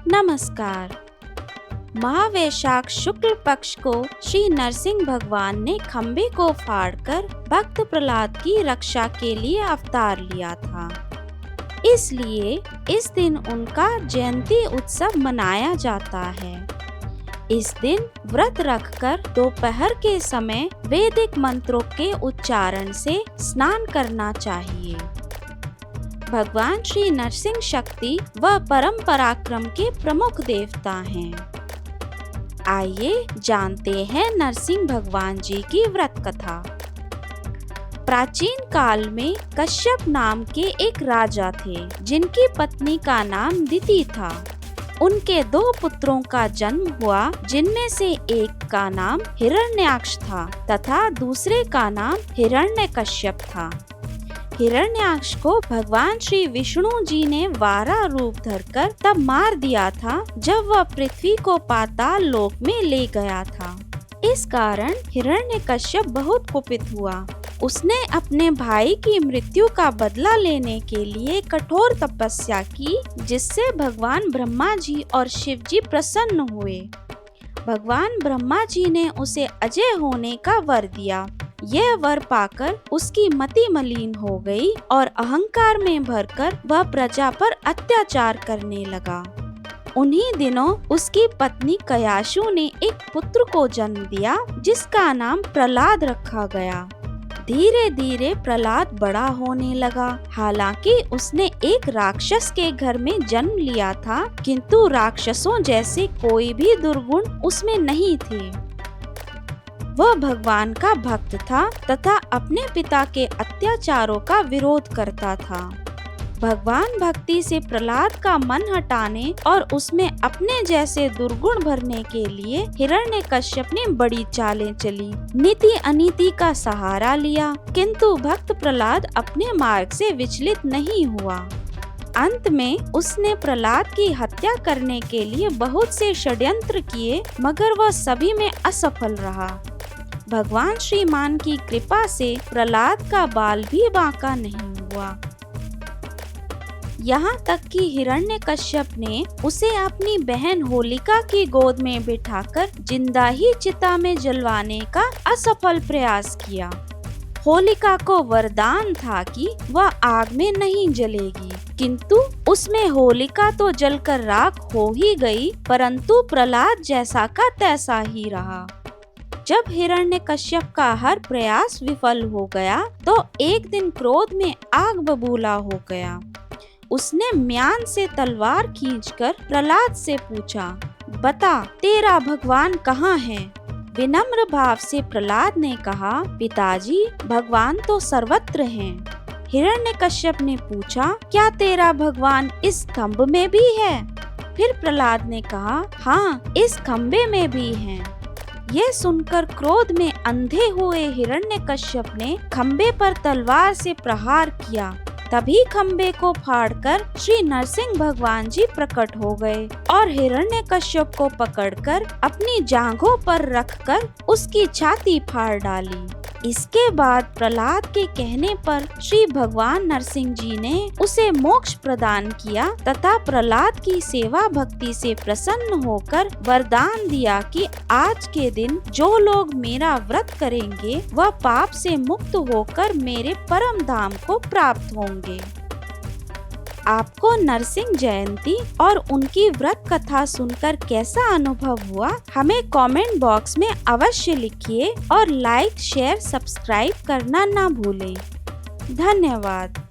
नमस्कार। महावैशाख शुक्ल पक्ष को श्री नरसिंह भगवान ने खम्बे को फाड़कर भक्त प्रहलाद की रक्षा के लिए अवतार लिया था। इसलिए इस दिन उनका जयंती उत्सव मनाया जाता है। इस दिन व्रत रखकर दोपहर के समय वैदिक मंत्रों के उच्चारण से स्नान करना चाहिए। भगवान श्री नरसिंह शक्ति व परम पराक्रम के प्रमुख देवता हैं। आइए जानते हैं नरसिंह भगवान जी की व्रत कथा। प्राचीन काल में कश्यप नाम के एक राजा थे, जिनकी पत्नी का नाम दिति था। उनके 2 पुत्रों का जन्म हुआ, जिनमें से एक का नाम हिरण्याक्ष था तथा दूसरे का नाम हिरण्यकश्यप था। हिरण्याक्ष को भगवान श्री विष्णु जी ने वारा रूप धरकर तब मार दिया था, जब वह पृथ्वी को पाताल लोक में ले गया था। इस कारण हिरण्यकश्यप बहुत कुपित हुआ। उसने अपने भाई की मृत्यु का बदला लेने के लिए कठोर तपस्या की, जिससे भगवान ब्रह्मा जी और शिव जी प्रसन्न हुए। भगवान ब्रह्मा जी ने उसे अजय होने का वर दिया। यह वर पाकर उसकी मति मलिन हो गई और अहंकार में भरकर वह प्रजा पर अत्याचार करने लगा। उन्हीं दिनों उसकी पत्नी कयाशु ने एक पुत्र को जन्म दिया, जिसका नाम प्रहलाद रखा गया। धीरे धीरे प्रहलाद बड़ा होने लगा। हालांकि उसने एक राक्षस के घर में जन्म लिया था, किंतु राक्षसों जैसे कोई भी दुर्गुण उसमें नहीं थे। वह भगवान का भक्त था तथा अपने पिता के अत्याचारों का विरोध करता था। भगवान भक्ति से प्रहलाद का मन हटाने और उसमें अपने जैसे दुर्गुण भरने के लिए हिरण्यकश्यप ने बड़ी चालें चली, नीति अनीति का सहारा लिया, किंतु भक्त प्रहलाद अपने मार्ग से विचलित नहीं हुआ। अंत में उसने प्रहलाद की हत्या करने के लिए बहुत से षड्यंत्र किए, मगर वह सभी में असफल रहा। भगवान श्रीमान की कृपा से प्रहलाद का बाल भी बांका नहीं हुआ। यहाँ तक कि हिरण्यकश्यप ने उसे अपनी बहन होलिका की गोद में बिठाकर जिंदा ही चिता में जलवाने का असफल प्रयास किया। होलिका को वरदान था कि वह आग में नहीं जलेगी, किंतु उसमें होलिका तो जलकर राख हो ही गई, परंतु प्रहलाद जैसा का तैसा ही रहा। जब हिरण्यकश्यप का हर प्रयास विफल हो गया, तो एक दिन क्रोध में आग बबूला हो गया। उसने म्यान से तलवार खींचकर प्रहलाद से पूछा, बता तेरा भगवान कहाँ है? विनम्र भाव से प्रहलाद ने कहा, पिताजी भगवान तो सर्वत्र हैं। हिरण्यकश्यप ने पूछा, क्या तेरा भगवान इस खम्भ में भी है? फिर प्रहलाद ने कहा, हाँ इस खम्बे में भी हैं। यह सुनकर क्रोध में अंधे हुए हिरण्यकश्यप ने खम्बे पर तलवार से प्रहार किया। तभी खम्बे को फाड़कर श्री नरसिंह भगवान जी प्रकट हो गए और हिरण्यकश्यप को पकड़कर अपनी जांघों पर रखकर उसकी छाती फाड़ डाली। इसके बाद प्रहलाद के कहने पर श्री भगवान नरसिंह जी ने उसे मोक्ष प्रदान किया तथा प्रहलाद की सेवा भक्ति से प्रसन्न होकर वरदान दिया कि आज के दिन जो लोग मेरा व्रत करेंगे वह पाप से मुक्त होकर मेरे परम धाम को प्राप्त होंगे। आपको नरसिंह जयंती और उनकी व्रत कथा सुनकर कैसा अनुभव हुआ, हमें कमेंट बॉक्स में अवश्य लिखिए और लाइक, शेयर, सब्सक्राइब करना ना भूलें। धन्यवाद।